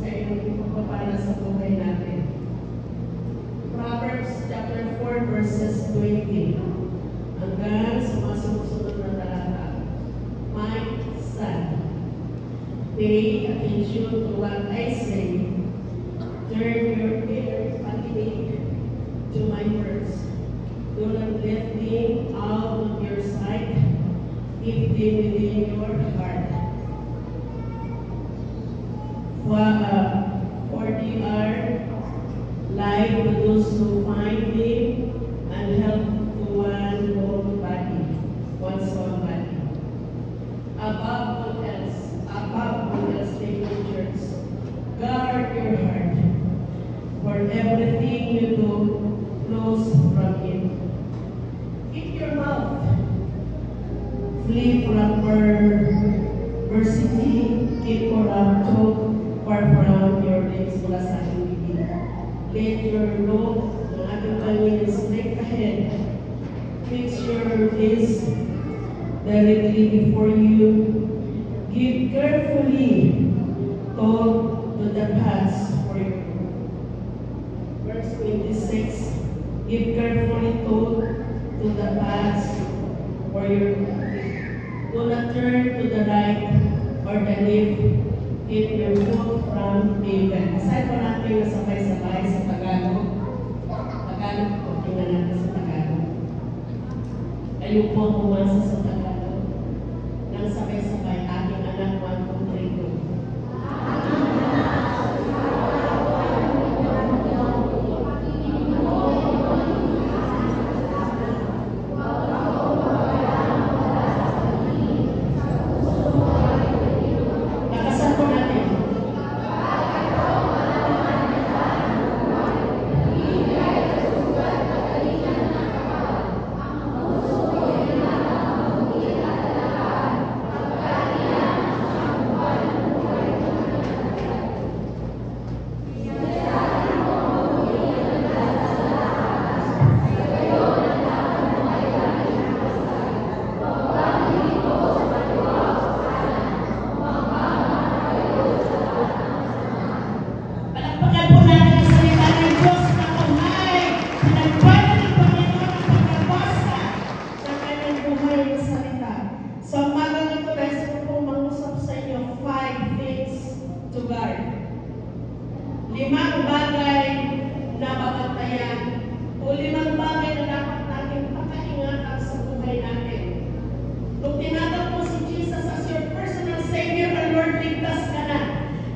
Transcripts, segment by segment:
sa iyong ipapapala sa buhay natin. Proverbs chapter 4 verses 20 hanggang sa mga sumusunod na talata. My son, pay attention to what I say. Turn your ear to my words. Do not let them out of your sight. Keep them within your heart. For they are life to those who find them and help to one whole body, one soul body. Above all else, church, guard your heart, for everything you do flows from it. Keep your mouth, flee from perversity, keep corrupt talk far from your lips mula sa aking bibig. Let your law, ang ating Panginoon, straight ahead. Fix your gaze directly before you. Give carefully thought to the paths for you. Verse 26. Give carefully thought to the paths for your. Do not turn to the right or the left. Keep your foot from evil. Aside po natin na sabay-sabay sa Tagalog. Tagalog po, tingnan natin sa Tagalog. Kayo po umasa sa Tagalog. Nang sabay-sabay, aking anak 1, 2, 3, 2. Limang bagay na babantayan o limang bagay na dapat natin pakaingatan sa buhay natin. Kung tinatawag mo si Jesus as your personal Savior and Lord, ligtas ka na.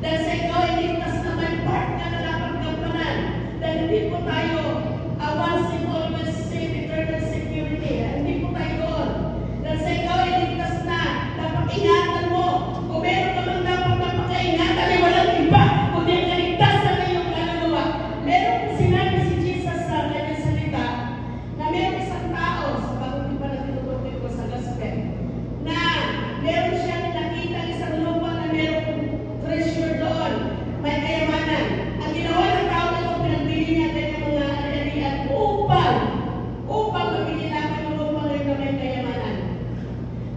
Dahil sa ikaw ay ligtas na may part ka na dapat gampanan. Dahil hindi po tayo once and always save eternal security. Hindi po tayo doon. Dahil sa ikaw ay ligtas na, dapat ingatan mo. Kung meron ka mang dapat napakaingatan ay walang iba. Kundi ang kaligtas na ngayong kaluluwa. Meron sinabi si Jesus sa kanyang salita na meron isang tao, sa bagong iba na tinutukoy ko sa gospel, na meron siyang nakita isang lupa na meron treasure doon. May kayamanan. Ang ginawa ng tao na ito, pinagbili niya kanyang mga ari-arian upang mabili namin yung lupa ngayon na may kayamanan.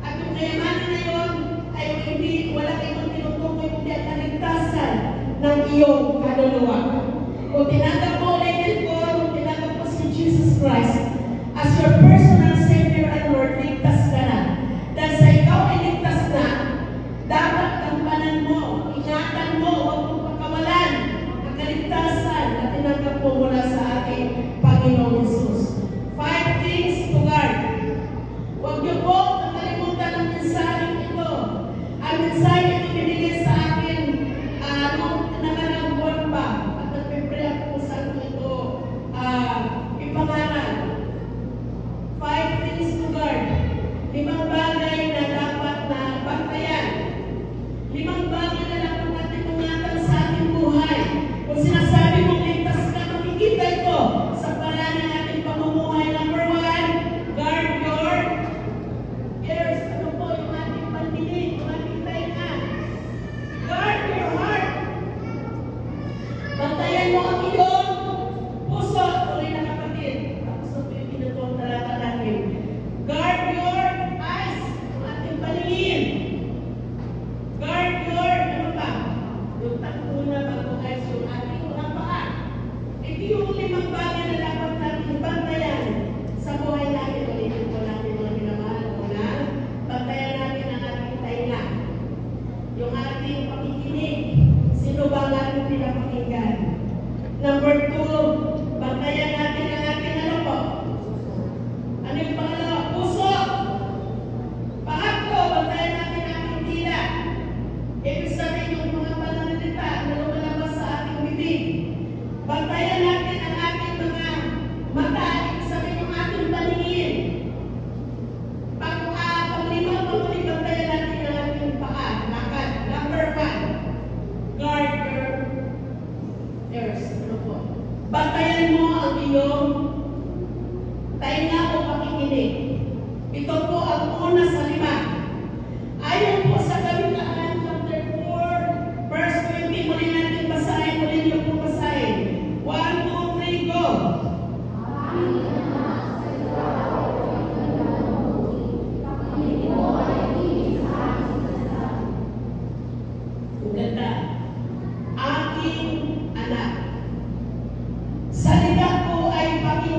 At yung kayamanan na yun ay hindi, wala kayong tinutukoy kundi ang kaligtasan ng iyong kaluluwa. Kung tinanggap mo ulit ko, kung tinanggap mo si Jesus Christ as your personal Savior and Lord, ligtas ka na. Dahil sa ikaw ay ligtas na, dapat gampanan mo, ingatan mo, huwag mong pagkawalan ang kaligtasan na tinanggap mo mula sa ating Panginoon Jesus. 5 things to guard. Huwag niyo po nakalimutan ang mensaheng ito. Ang mensahe ito binigay sa akin nung nakarang buwan pa. At nagpipray ako kung saan ito ipangaral. 5 things to guard. Bantayan natin ang ating mga mata, ibig sabihin yung ating paningin. Panglima, bantayan natin ang ating paa, lakad. Number 1, guard your ears. Ano po? Bantayan mo ang iyong tainga o pakikinig. Ito po ang una sa 5. Ayon po sa Kawikaan chapter 4, verse 20, muli natin basahin, muli niyo po basahin. 1, 2, 3, go! Ganda. Aking anak. Salita ko ay pakikinig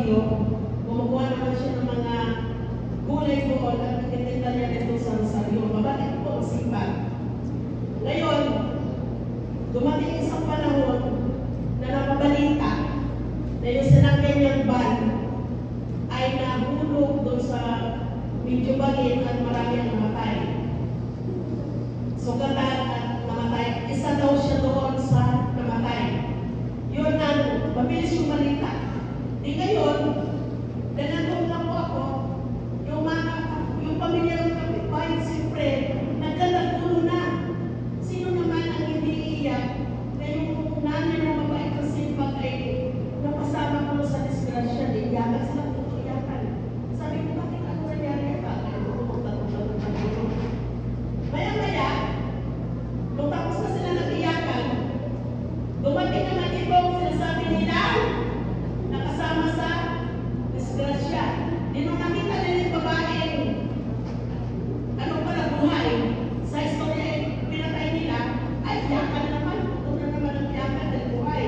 Baguio, kumukuha naman siya ng mga gulay doon at tinitinda niya dito sa Rosario. Mabalik po, sipag. Ngayon, dumating isang panahon na napabalita na yung sinakyan niyang van ay nahulog doon sa medyo bagin at marami ang namatay. Sugatan at namatay. Isa daw siya doon sa namatay. Yun ang mabilis yung balita. Di ngayon, nanatong lang po ako, yung pamilya ng kapitbahay, siyempre, nagkalagulo na. Sino naman ang hindi iiyak na yung nanay na mabait ng sipag ay napasama ko sa disgrasya, di iyakan sila kung iyakan. Sabi ko, bakit ano nangyari? Bakit maya-maya, nung tapos na sila nag-iyakan, dumating naman ibang sinasabi nila nakasama sa disgrasya. Di nung nakita nila yung babaeng ano pala buhay sa istorya pinatay nila, ay iyakan naman. Kung na naman ang iyakan ng buhay.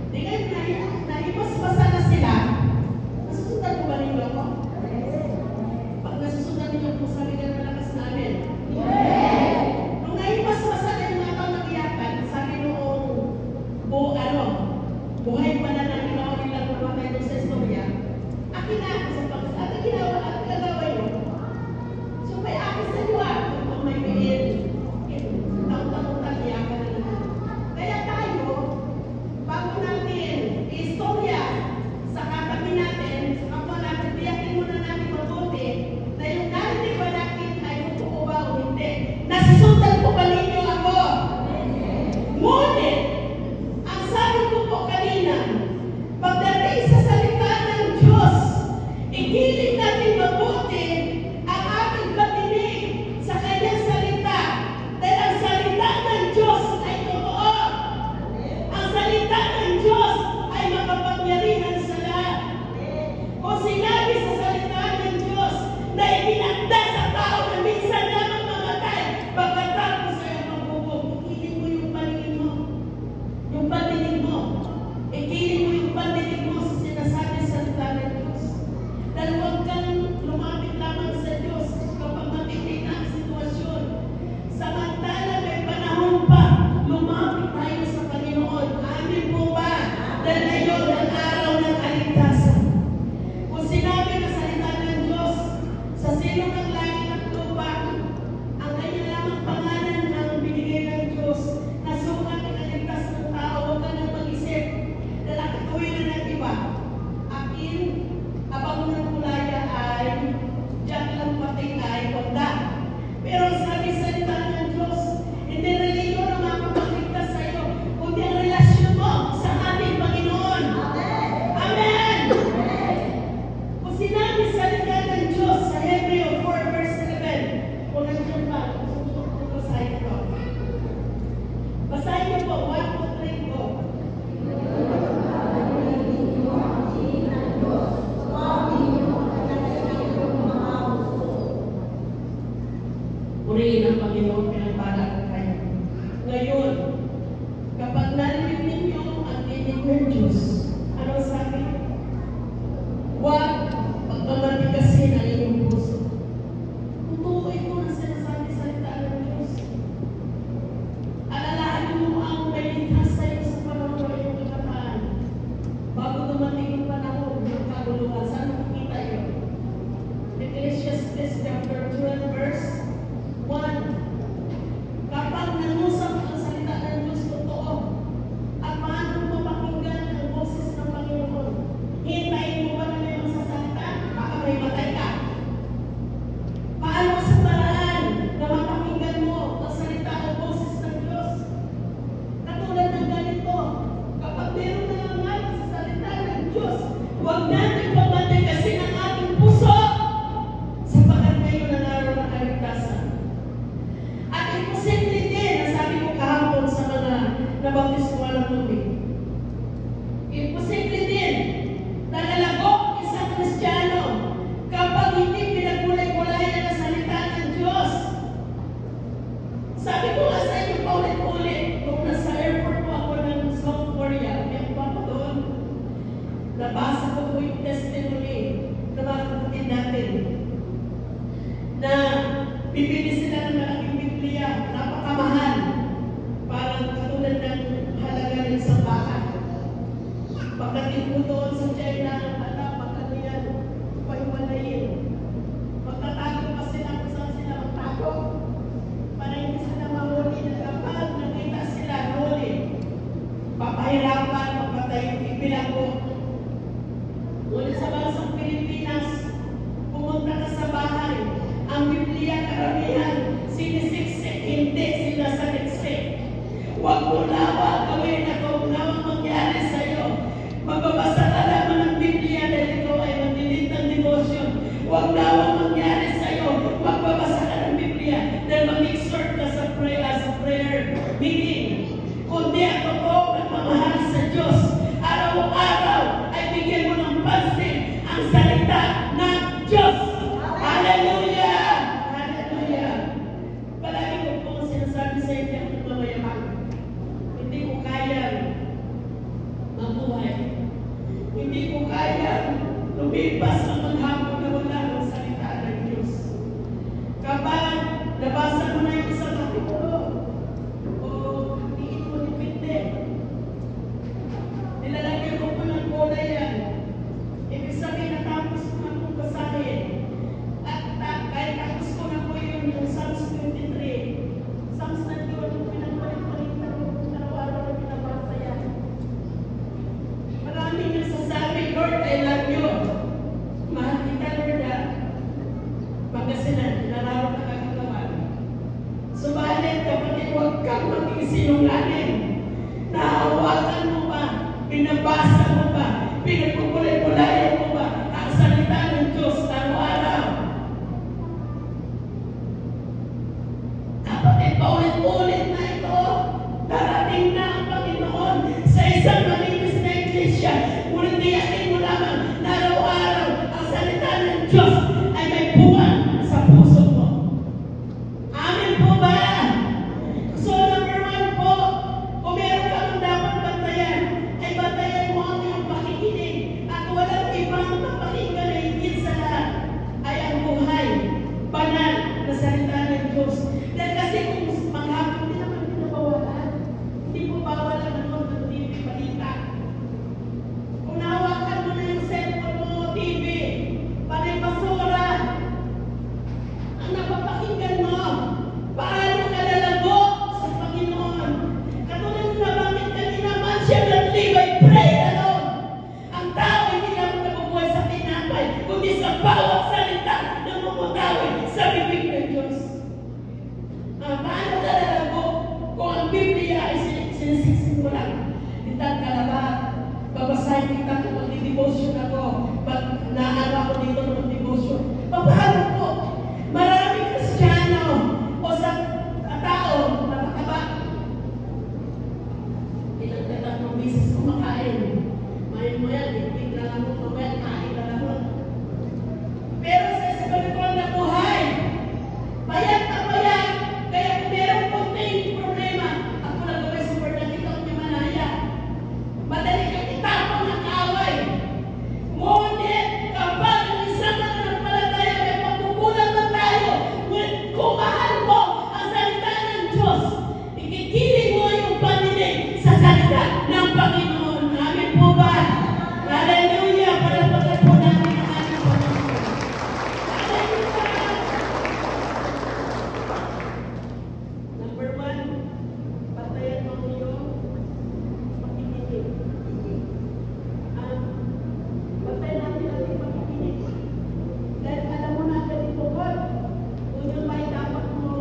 Di ngayon nahipas-pasa na sila. Nasusundan mo ba ninyo ako? Pag nasusundan ninyo ako, sabi ka na malakas namin. Nung nahipas-pasa na yung mga taong nag-iyakan, sabi noong buhay pala na ginawa nilang namatay doon sa istorya, akin na ako sa pagkas. At ang ginawa at gagawin nyo, so may akin sa inyo kung may biin, taong-taong iyakan na naman. Kaya tayo, bago natin istorya sa katabi natin, sa kapwa natin, tiyakin muna natin mabuti na yung narinig ba natin ay totoo ba o hindi. Nasusundan po ba ninyo ako? Ngunit, ang sabi ko po kanina, pagdating sa salita ng Diyos, igiling natin mabuti ang ating patinig sa kanyang salita. Dahil ang salita ng Diyos ay totoo. Ang salita ng Diyos ay makapangyarihan sa lahat. Kung sinabi sa salita ng Diyos na itinakda sa tao na minsan lamang mamatay, pagkatapos ay magbubog, igiling mo yung paningin mo. Yung pandinig mo. Ikiling mo yung pandinig mo sa sinasabi sa salita ng Diyos. Dahil huwag kang lumapit lamang sa Diyos kapag matindi na ang sitwasyon. Samantala may panahon pa, lumapit tayo sa Panginoon. Amin po ba? Dahil ngayon ang araw ng kaligtasan. Kung sinabi na salita ng Diyos, sa sino ng langit at lupa, ang kanya lamang pangalan ng binigay ng Diyos na sukat ang kaligtas ng tao, huwag ka nang mag-isip na nakatuwiran ng iba. Akin, abang ng kulaya ay diyak lang pating ay wanda. Pero sabi sa salita ng Diyos, hindi religion ang makapagligtas sa iyo, kundi ang relasyon mo sa ating Panginoon. Amen! Kung sinabi sa salita ng Diyos sa Hebreo 4 verse 11, kung nandiyan ba, basahin ko. Basahin niyo po, 1, 2, 3, go. Purihin ang Panginoon pinagpala ko kayo. Ngayon, kapag narinig ninyo ang tinig ng Diyos, ano sabi? Huwag pagmamatikasin ang inyong puso. Totoo ito na sinasabi sa salita ng Diyos. Alalahanin mo ang may ligtas sa'yo sa panahon ng iyong kabataan. Bago dumating yung panahon ng kaguluhan, saan makikita yun? Ecclesiastes chapter 12 verse 1. Kapag nangusap ang salita ng Diyos totoo, at paano mo mapakinggan ang boses ng Panginoon? Hintayin mo ba na may magsasalita? Baka may matay ka. Paano sa paraan na mapakinggan mo ang salita ng boses ng Diyos? Katulad ng ganito, kapag meron na naman sa salita ng Diyos, huwag natin pamatikasin ang ating puso sapagkat ngayon na naroon ang kaligtasan. At imposible din, nasabi ko kahapon sa mga nabautismo ng tubig. Imposible din na nalagok isang Kristiyano kapag hindi pinagkulay-kulayan ang salita ng Diyos. Sabi ko nga sa inyo paulit-ulit, nung nasa airport po ako ng South Korea, may pa ko doon, nabasa ko po yung Pagdating po doon sa China, yan, pahiwalayin. Magtatago pa sila kung saan sila magtago. Para hindi sila mahuli na kapag nakita sila huli. Papahirapan, papatayin, ipilago. Ngunit sa bansang Pilipinas, pumunta ka sa bahay. Ang Biblia karamihan, sinisiksik, hindi sila sa niksik. Huwag mo nawa gawin na kung nawa mangyari sa'yo. Magbabasa ka naman ng Biblia dahil ikaw ay magdilit ng devotion. Huwag nawa mangyari sa'yo. Magbabasa ka ng Biblia dahil mag-exhort ka sa prayer meeting. Kundi ako po nagmamahal sa Diyos. Araw-araw ay bigyan mo ng pansin ang salita ng Diyos. Hallelujah! Hallelujah! Palagi ko po sinasabi sa inyo ang nagmamayaman. Hindi ko kaya mabuhay. Hindi ko kaya lumipas ang maghapon na wala ang salita ng Diyos. Kapag nabasa mo na yung isang kapitulo, o diin mo ni Pinte, nilalagyan ko po ng kulay yan. Ibig sabihin natapos ko na kong basahin. At kahit tapos ko na po yung Psalms 23, Psalms 91, yung pinagpalit-palit na kung araw-araw na pinabasa yan. Maraming nagsasabi, Lord, I love you. Mahal kita, Lord, Pangasinan, nararo ka kagagawan. Subalit, kapatid, huwag kang maging sinungaling. Nahawakan mo ba? Pinabasa mo ba? Pinagpupulay-pulayan mo ba ang salita ng Diyos araw-araw? Kapatid, paulit-ulit na ito. Darating na ang Panginoon sa isang malinis na iglesia. Ngunit tiyakin mo lamang na araw-araw ang salita ng Diyos ay may buwan sa puso mo. Amin po ba? So, number 1 po, kung meron kang dapat bantayan, ay bantayan mo ang iyong pakikinig. At walang ibang mapakinggan na higit sa lahat ay ang buhay, banal na salita ng Diyos. Dahil kasi kung maghapon din naman pinabawalan, hindi po bawal ang nanonood ng TV, balita. Kung nahawakan mo na yung cellphone mo, TV, panay basura, ang napapakinggan mo, paano ka lalago sa Panginoon? Katulad na nabanggit kanina, man siya naglibay, pray alone. Ang tao hindi lang nabubuhay sa tinapay, kundi sa bawat salita na mumutawi sa bibig ng Diyos. Paano ka lalago kung ang Biblia ay sinisiksik mo lang? Ditang ka na ba? Babasahin kita kung mag-devotion ako. Naano ako dito ng mag-devotion. Paano po? Maraming Kristiyano o sa tao, matataba. Ilang tatlong bisis kumakain. Mayin mo yan, hindi na lang mo, mamaya kain na lang mo. Pero sa espiritual na buhay, payat na payat. Kaya kung meron konting problema, ako na gawin super nakita ko niya manaya. Madali kang itapang ng away. Ngunit kapag ang isang nananampalataya ay pagkukulang na tayo, ngunit kung mahal mo ang salita ng Diyos, ikikiling mo yung paninig sa salita ng Panginoon. Amin po ba? Hallelujah! Palapagan po natin ang ating Panginoon. Hallelujah! Number 1, patayan mo yung pakikinig. Patayan natin ang ating pakikinig. Dahil alam mo na ganito, God, kung yun ba'y dapat mo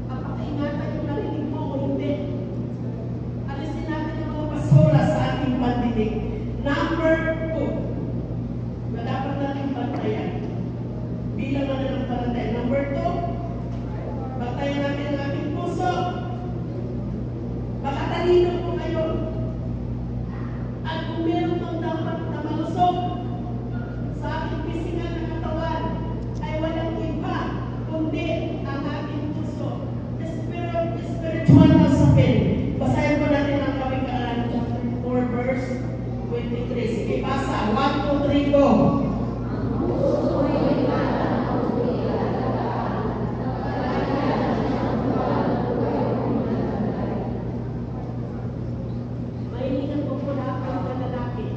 pakaingatan yung narinig mo o hindi. Alisin natin yung mga basura sa ating pandinig. Number 2, na dapat natin bantayan. Bilang mananampalataya. Number 2, bantayan natin ang ating puso. Makatalino po kayo. At kung meron kang dapat na malusog sa ating pisingan ng katawan, ay walang iba, kundi ang ating puso. Spiritual na sapin. Basahin po natin ang Kapitulo chapter 4, verse 23. Sige, basa. 1, 2, 3, go. Mahilingan po po lahat ng lalaki.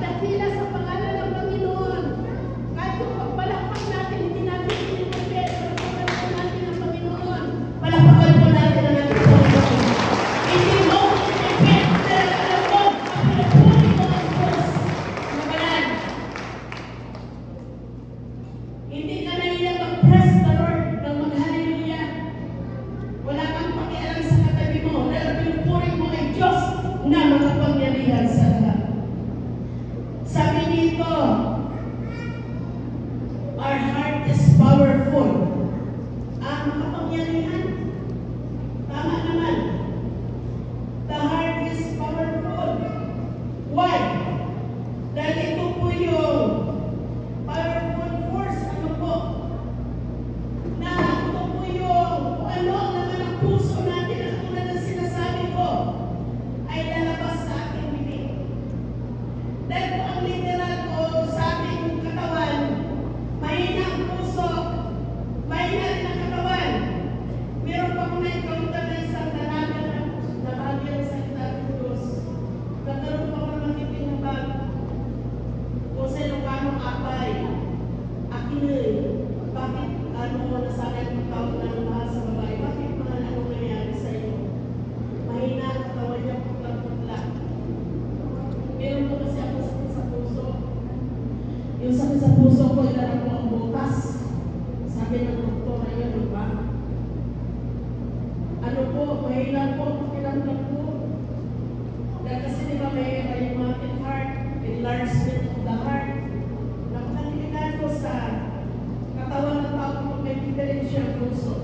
magdakila sa pangalan ng Panginoon. Kahit kung pagpalakpak natin, hindi natin pinipagpit, palakpakan po natin ang Panginoon. Palakpakan po natin ang ating Panginoon. Hindi mo pinipit, pero alam mo, pinapuli mo ang Diyos. Nabalan. Hindi ka na nila mag-press the Lord ng mag-hallelujah. Wala kang pakialam sa katabi mo. Dahil pinupuri mo ay Diyos na makapangyarihan sa lahat. Sabi dito, our heart is powerful. Makapangyarihan. Tama naman. The heart is powerful. Why? Dahil ito po yung powerful force. Ano po? Na ito po yung ano naman ang puso natin at tulad ng sinasabi ko ay lalabas sa ating bibig. Dahil po ang literal ko sa ating katawan, mahina ang puso, mahina rin ang katawan. Meron pa ko na-encounter na isang dalaga na nabagyan sa ating Diyos. Nagkaroon pa ko na matipin na bag. Kung sa Ilocano, apay. Akin bakit nasanay ng tawag na mahal sa babae? Bakit mahal ano nangyari sa iyo? Mahina ang katawan niya, putla-putla. Meron po kasi ako sakit sa puso. Yung sakit sa puso ko, ilarang ko ang butas. Sabi ng doktor, ayun, diba? Ano po, mahina po, pakiramdam po. Dahil kasi diba may rheumatic heart, enlargement of the heart. Napakalimutan ko sa katawan ng tao kung may diferensya ang puso.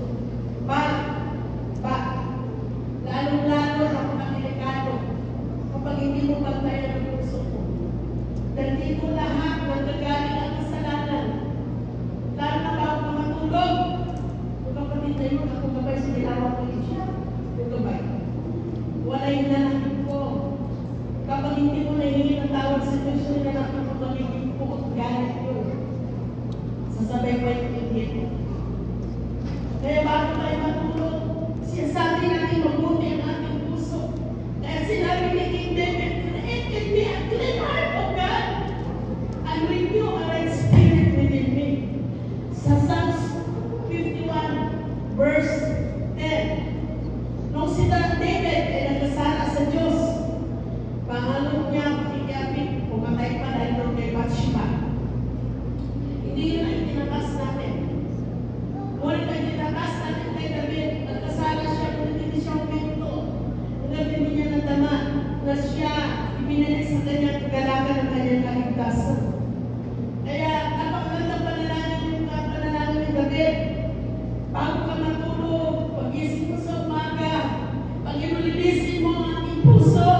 Lalong-lalo napakadelikado kapag hindi mo bantayan ang puso mo. Dahil dito lahat nanggagaling ang kasalanan. Lalo na bago ka matulog. Kung kapatid na yun, ako gabay sa nilawang ko siya. Kung gabay. Walay na lang po. Kapag hindi mo nahingi ng tawag sa Diyos, yun na lang ako magiging po at galit yun. Sasabay pa yung hindi. Kaya bago tayo matulog, sinasabi natin mabuti ang ating puso. Dahil sinabi ni King David, create me a clean heart, O God, and renew a right spirit within me. Sa Psalms 51, verse 10. Nung si David ay nagkasala sa Diyos, pangalong niya makikiapit, pumatay pa dahil doon kay Bathsheba. Hindi yun ang itinakas natin. Ngunit ang itinakas natin kay David, nagkasala siya, ngunit hindi siya umento. Ngunit hindi niya nadama na siya ibinalik sa kanyang kagalakan ng kanyang kaligtasan. Kaya napakagandang panalangin yung panalangin ni David. Bago ka matulog, pag-isip mo sa umaga, pag inulilisin mo ang ating puso,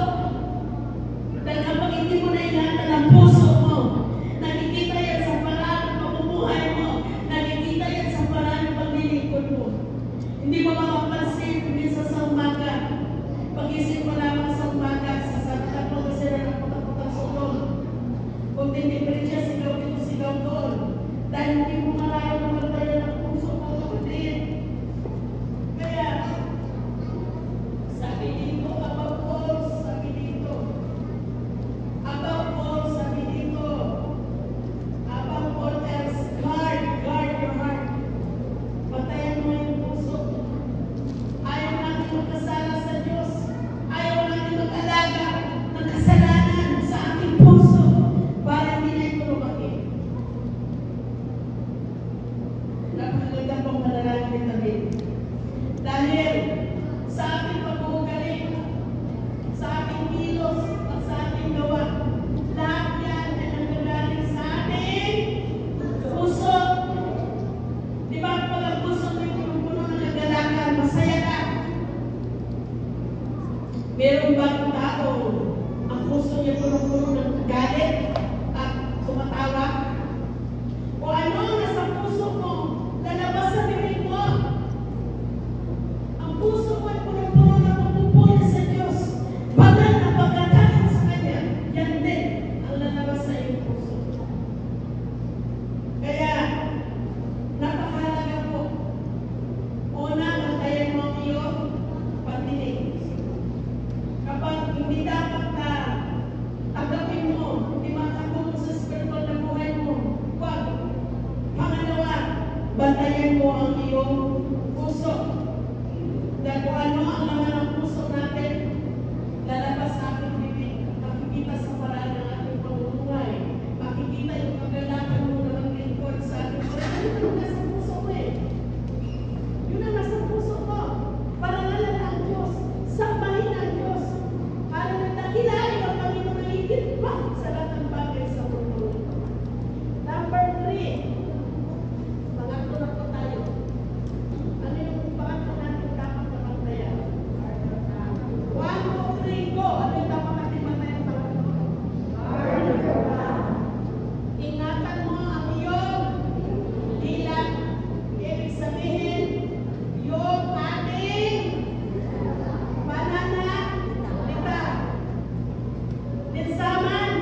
dahil kapag hindi mo na ingatan ang puso mo, nakikita yan sa paraan ng pamumuhay mo, nakikita yan sa paraan ng paglilingkod mo. Hindi mo makapansin minsan sa umaga. Pag-isip mo lamang sa umaga, sasabitan mo kasi na ng putak-putak sa ulo. Kung hindi ang iyong puso. Dahil kung ano ang laman ng puso natin, lalabas sa ating bibig, makikita sa paraan ng ating pamumuhay, makikita yung kagalakan mo na maglingkod sa ating paraan. Yun ang nasa puso mo eh. Yun ang nasa puso mo. Parangalan ang Diyos, sambahin ang Diyos, para nagdakilain ang Panginoon na higit pa sa lahat ng bagay sa mundo. Number 3, pangatlo na po tayo. Ano yung pangatlo natin dapat nabantayan? 1, 2, 3, go! Ano yung dapat natin bantayan pangatlo? Ingatan mo ang iyong dila. Ibig sabihin, yung ating pananalita. Linsaman,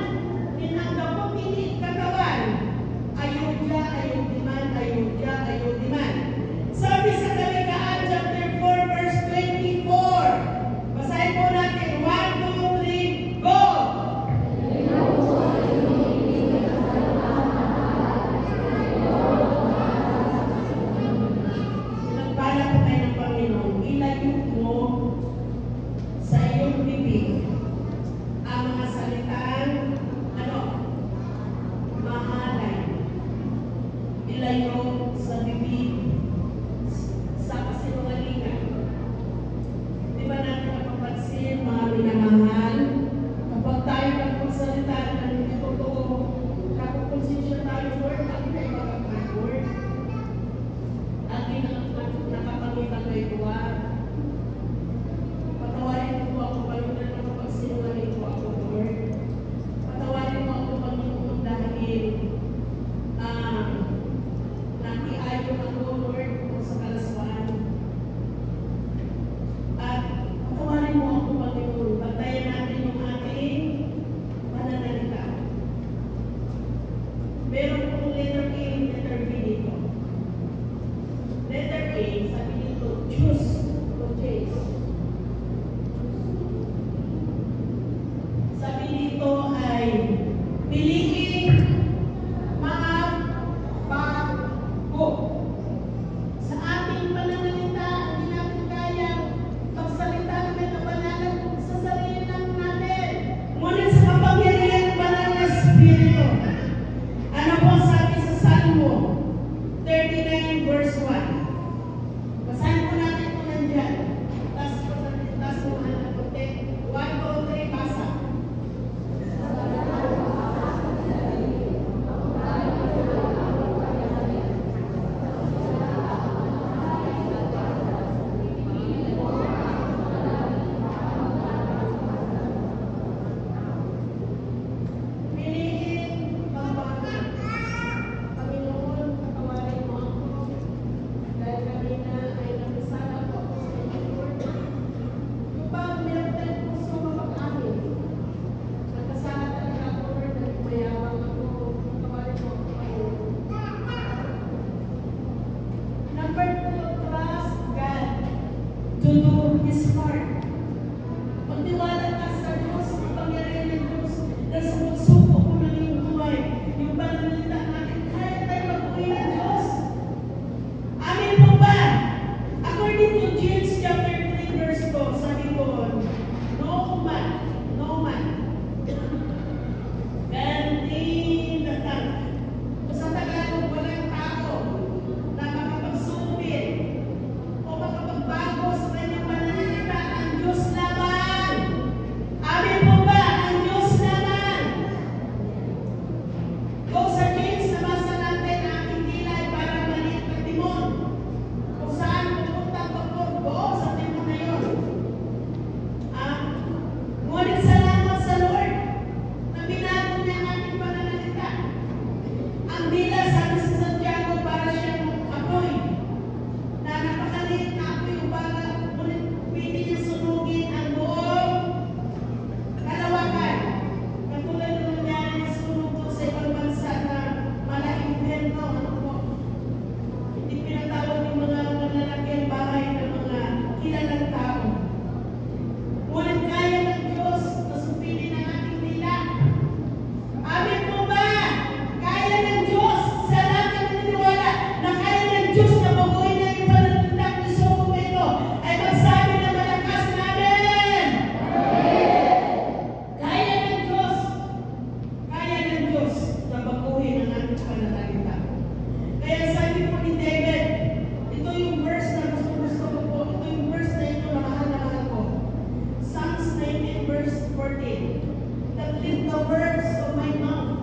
words of my mouth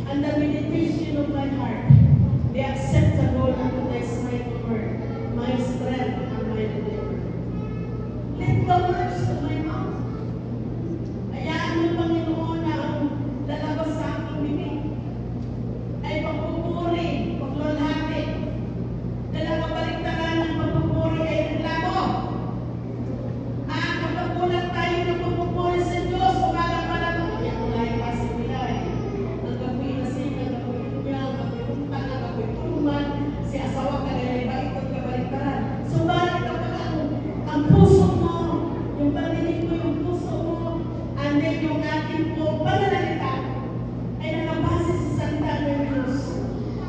and the meditation of my heart be acceptable unto thy sight, Lord, my strength and my deliverer. Let the words of my mouth, hayaan mo, Panginoon, na ang lalabas sa aking bibig ay pagpupuri, paglulhati. Dahil ang kabaligtaran ng pagpupuri ay reklamo. Kapag kulang tayo ng pagpupuri sa Diyos, umaga pa lang ako, yan wala yung pasimilay. Nagkapoy na siya, nagkapoy niya, nagkapoy punta, nagkapoy puluman, si asawa ka nila, ibait at kabaligtaran. Subalit kapag ang puso mo, yung paninig mo, yung puso mo, and then yung ating po pananalita, ay nakabase sa salita ng Diyos.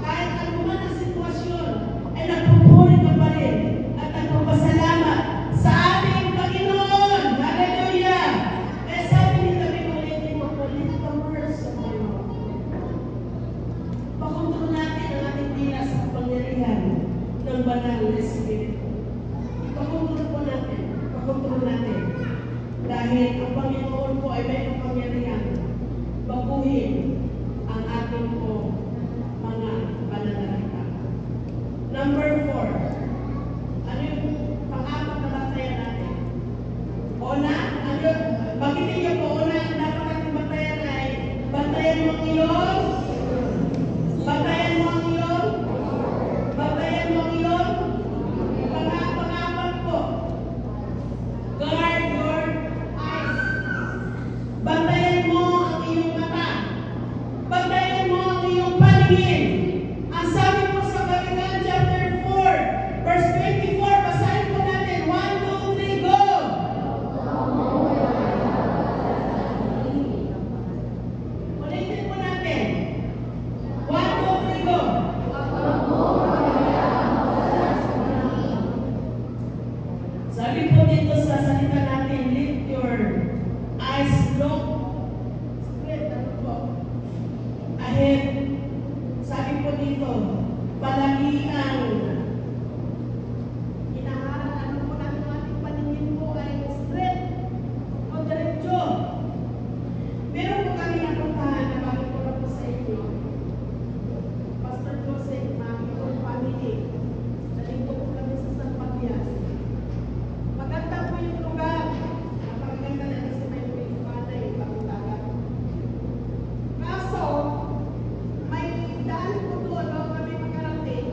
Kahit ano man ang sitwasyon, ay nagpupuri ka pa rin at nagpapasalamat sa ating Panginoon. Hallelujah! Kaya sabi ni David, ulitin mo po, lift the words of my mouth. Pakontrol natin ang ating dila sa pangyarihan ng banal na Espiritu. Pakontrol natin. Dahil ang Panginoon po ay may kapangyarihan baguhin ang ating po mga pananalita. Number 4. Ano yung pang-apat na batayan natin? Una, bakit niyo po una ang dapat natin batayan ay batayan mo ang iyong, batayan mo ang iyong, batayan mo ang iyong, pang-apat po, guard your eyes. Bantayan mo ang iyong mata. Bantayan mo ang iyong paningin. Ang sabi po sa Balikan chapter 4, verse 24, basahin po natin. 1, 2, 3, go! Ulitin po natin. 1, 2, 3, go! Sabi po dito sa salita natin, lift your eyes look straight ahead. Sabi po dito, palagi ang inaharap, ano po natin ang ating paningin po ay straight o diretso. Meron po kami napuntahan na bakit ko na po sa inyo. Pastor Joseph, mami ko, family. Nalito po kami sa San Fabian. Maganda po yung lugar. Napakaganda na kasi may pagkakata yung pagkakata. Kaso, may daan po doon bago kami makarating.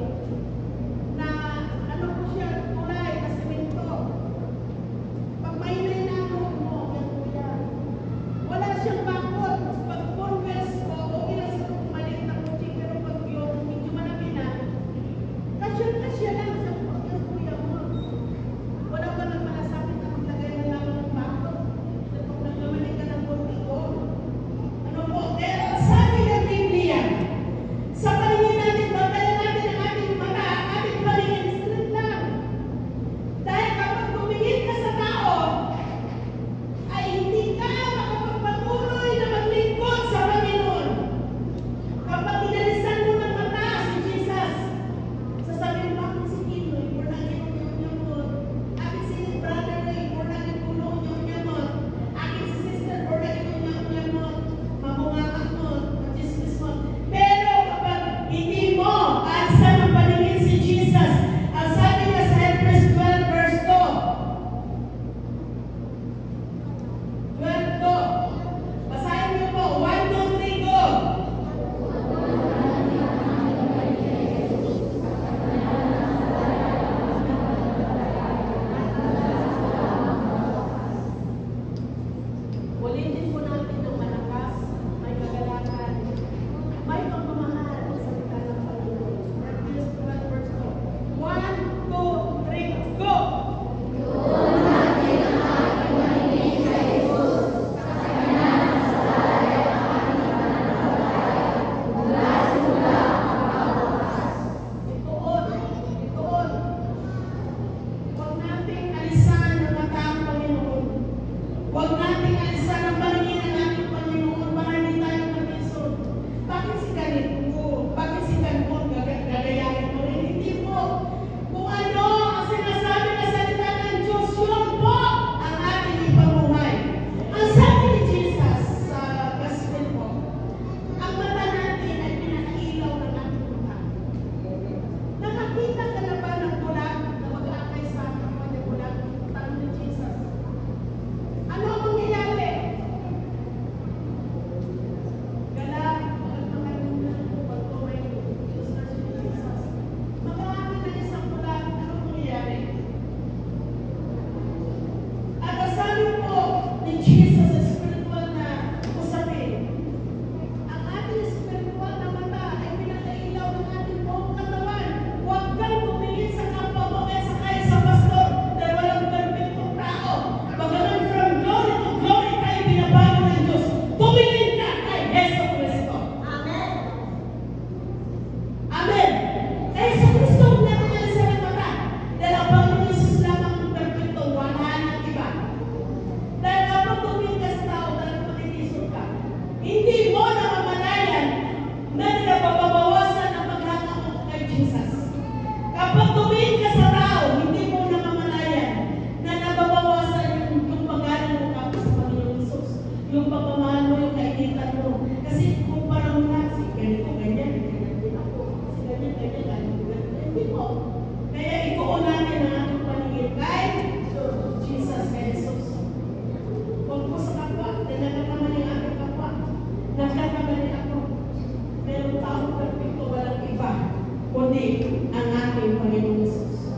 kundi ang ating Panginoon Jesus.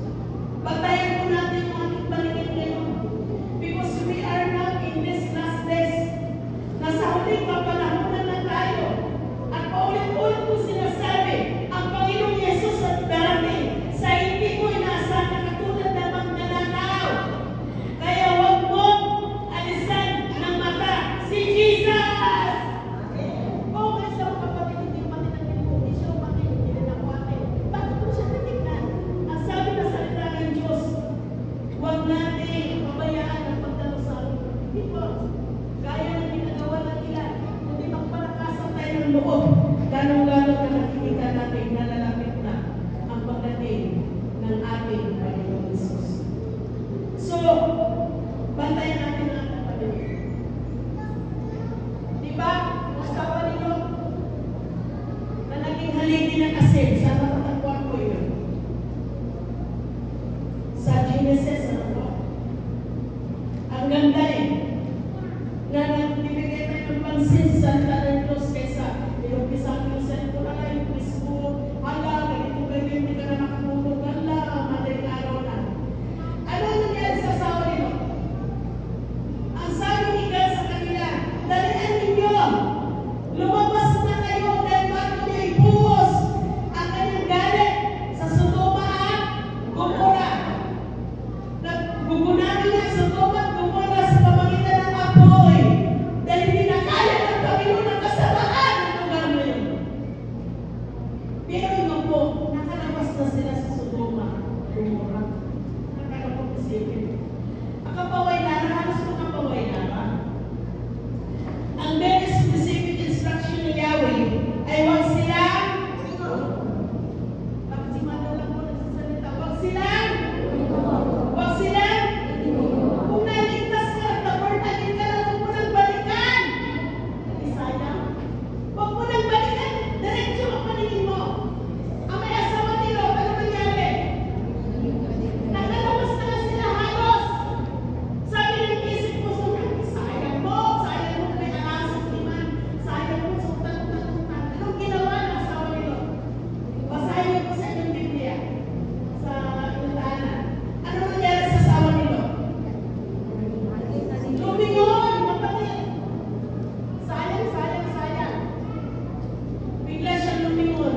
Bantayan po natin ang ating paningin ngayon. Because we are not in this last days. Nasa huling papanahonan na tayo. At paulit-ulit po sinasabi, ang Panginoong Jesus at darating sa hindi mo inaasahan na katulad ng magnanakaw. Kaya huwag mo alisan ng mata si Jesus! Okay, sa mga kapatid, hindi pati natin po, hindi siya pati, hindi na nakuhatin. Bakit po siya titignan? Ang sabi na salita ng Diyos, huwag natin pabayaan ang pagdarasal. Hindi po, gaya ng ginagawa ng ilan, kundi magpalakasan tayo ng loob. Lalong-lalo na nakikita natin na lalapit na ang pagdating ng ating Panginoon Jesus. So, bantayan natin ang ating Panginoon. Diba, asawa ninyo na naging haligi ng asin, sa natatagpuan ko yun. Sa Genesis, ano po? Ang ganda eh. Na nagbibigay tayo ng pansin sa ng Diyos kaysa yung pisang yung cellphone, ala yung Facebook, ala, ganito kayo, hindi ka na makatulog, ala, madaling araw na. Ano nangyari sa asawa nila? Ang sabi ni God sa kanila, dalian ninyo, lumabas na kayo dahil bago niyo ibuhos ang kanyang galit sa Sodoma at Gomora. Gugunanin ang Sodoma at Gomora sa pamagitan ng apoy dahil hindi na kaya ng Panginoon ang kasamaan ng lugar na yun. Pero yun po, nakalabas na sila sa Sodoma at Gomora. Nakalapag-isipin. Ang kapaway-lara, halos ko kapaway-lara. Ang very specific instruction ni Yahweh ay huwag silang bakit si Mata lang po nagsasalita? Huwag silang kung naligtas ka at naportagin ka lang, huwag mo nang balikan. Isaya, huwag mo nang balikan. Diretso ang paningin mo. Ang may asawa nila, ano nangyari? Nakalabas na sila halos. Sabi ng isip ko, sayang mo may alasok naman. Sayang mo, sultan-sultan. Anong ginawa ng asawa nila? Basahin ko sa inyong Biblia. Sa Ilutanan. Ano nangyari sa asawa nila? Lumingon, kapatid. Sayang. Bigla siyang lumingon.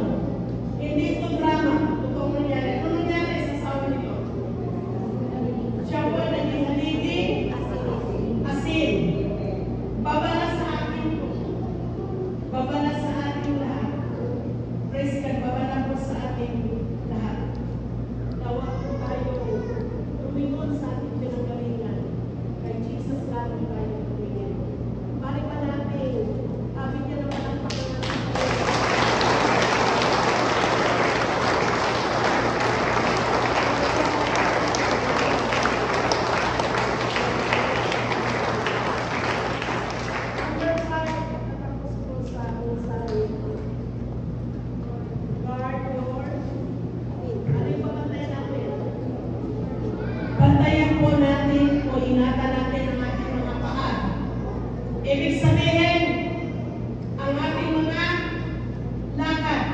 Hindi ito drama. Totoong nangyari. Ano nangyari sa asawa nila? Siya po ay naging haligi, asin. Babala sa akin po. Babala sa ating lahat. Praise God, babala po sa ating lahat. Tawag po tayo. Lumingon sa ating pinanggalingan. Kay Jesus lamang tayo tumingin. Pare pa natin. Bigyan naman ang Panginoon. Number 5, natapos po sa mensahe. Guard your feet. Ano yung pabantayan natin? Bantayan po natin o ingatan natin ang ating mga paa. Ibig sabihin, ang ating mga lakad.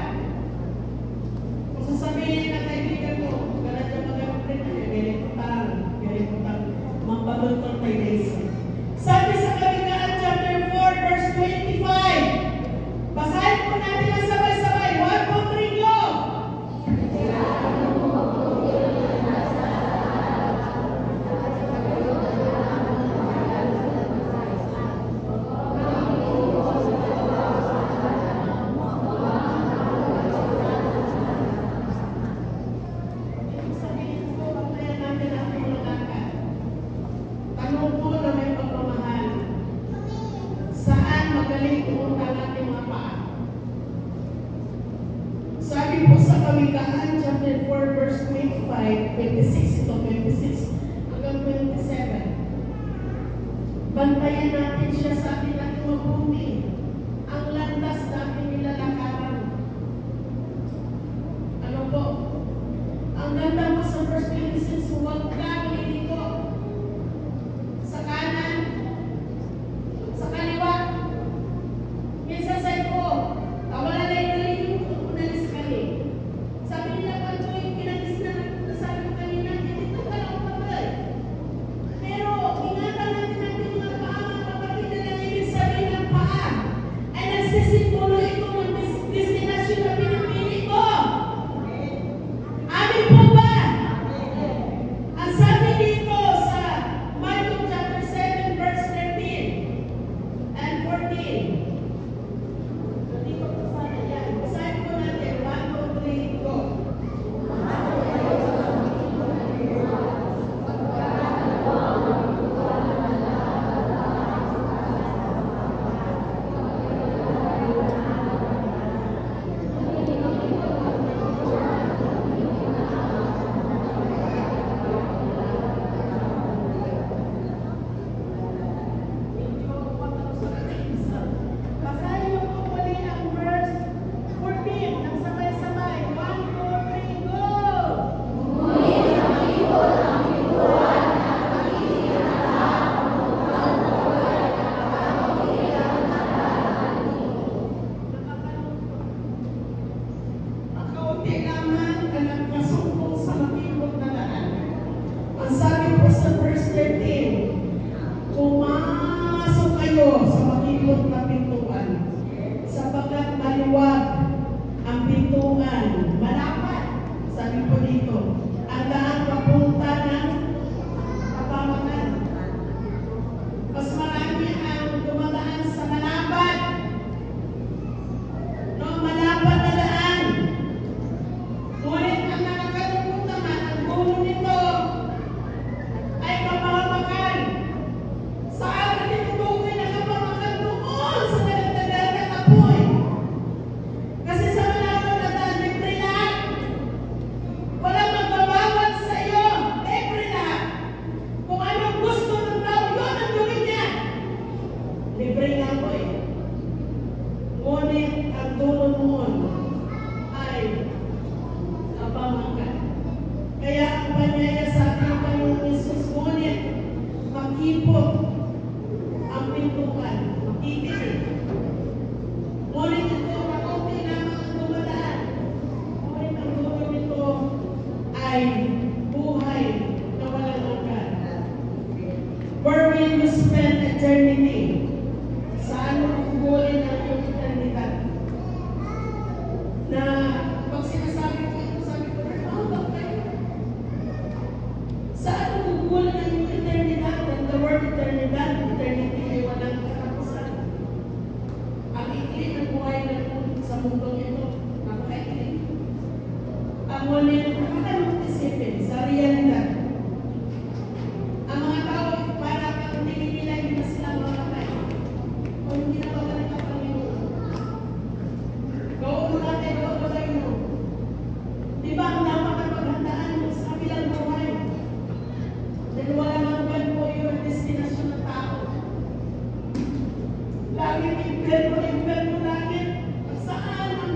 Kung sasabihin ng kaibigan mo, kala dyan mag-upgrade na, ganito tang, mampabultong tayo days. Sabi sa Kawikaan chapter 4 verse 25. Basahin po natin ang sabay-sabay. 1, 2, 3, go! Ibig sabihin po, bantayan natin ang ating mga lakad. Tanong po na may pagmamahal. Saan magaling pumunta ang ating mga paa? Sabi po sa Kawikaan chapter 4 verse 25, 26 ito, 26 hanggang 27. Bantayan natin siya sa ating nating mabuti. Ang landas na ating nilalakaran. Ano po? Ang ganda mo sa verse 26, huwag kang iliko sa kanan, sa kaliwa. Minsan sa ko, wala na yung unalis kami. Sabi nagsisimbolo ito ng destinasyon na pinipili ko. Amin po ba? Ang sabi dito sa Matthew chapter 7 verse 13 and 14. Dito po sana yan. Basahin po natin. 1, 2, 3, go. Basahin mo po muli ang verse 14 ng sabay-sabay. 1, 2, 3, go! Kaunti lamang ang nagkasumpong sa makipot na daan. Ang sabi po sa verse 13, pumasok kayo sa makipot na pintuan, sapagkat maluwag ang pintuan, malapad, sabi po dito, ang daan papunta ng kapamakan. Mas marami ang dumadaan sa malapad, no, malapad na daan. Ngunit ang nakakalungkot naman, ang dulo nito ay kapamakan. Saan na tinutukoy na kapamakan doon sa nagdadaan ng apoy? Kasi sa malapad na daan, libre lahat. Walang magbabawat sa iyo, libre lahat. Kung anong gusto ng tao, yun ang gawin niya. Libre nga po eh. Ngunit ang dulo noon ay kapamakan. Kaya ang panyaya sa ating Panginoon Jesus, ngunit makipot ang pintuan, makikinig. Ngunit ito, kaunti lamang ang dumadaan. Ngunit ang dulo nito ay buhay na walang hanggan. Where will you spend eternity? Saan mo kukulin ang iyong eternidad? Na pag sinasabi ko ito, sabi ko, bakit? Saan mo kukulin ang iyong eternidad? And the word eternidad, eternity ay walang katapusan. Ang ikli ng buhay na sa mundong ito, napakaikli. Ang ngunit, nakakalong isipin sa realidad. Ang mga tao, para kang tingin nila, hindi na sila makakay. O hindi na babalik ang Panginoon. Gawin mo natin, gawin mo tayo. Di ba ang dapat ang paghandaan mo sa kabilang buhay? Dahil wala hanggan po yung destinasyon ng tao. Laging impyerno laging. Saan ang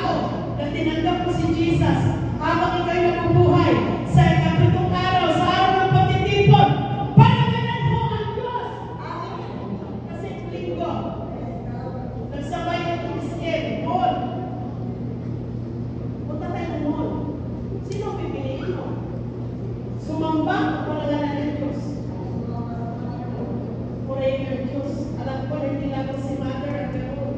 ako na tinanggap ko si Jesus habang ikaw'y nabubuhay sa ikapitong araw, sa araw ng pagtitipon. Palaganan mo ang Diyos! Kasi linggo, nagsabay ang Christian, mall. Punta tayo ng mall. Sino ang pipiliin mo? Sumamba o palaganan ng Diyos? Purihin ang Diyos. Alam ko na hindi lang si Mother at gano'n.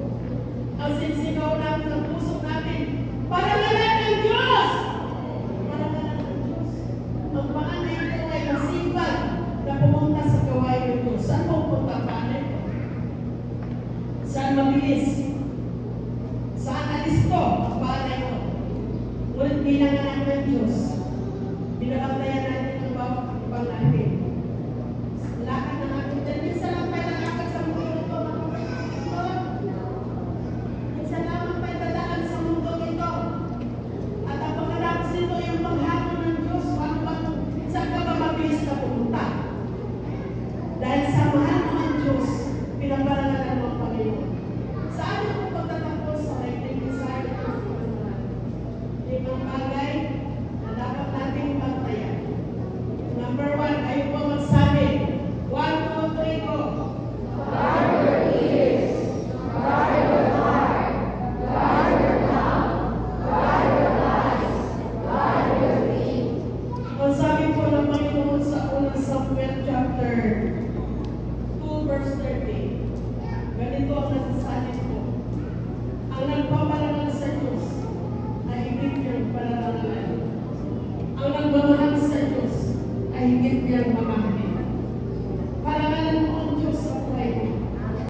Ang sinsigaw namin ng puso natin, palaganan ng Diyos! Palaganan ng Diyos. Ang paan ay ito ay masipag na pumunta sa gawain ng Diyos. Saan pupunta ang paan ito? Saan mabilis? Saan alis to? Ang paan ito? Ngunit bilang anak ng Diyos,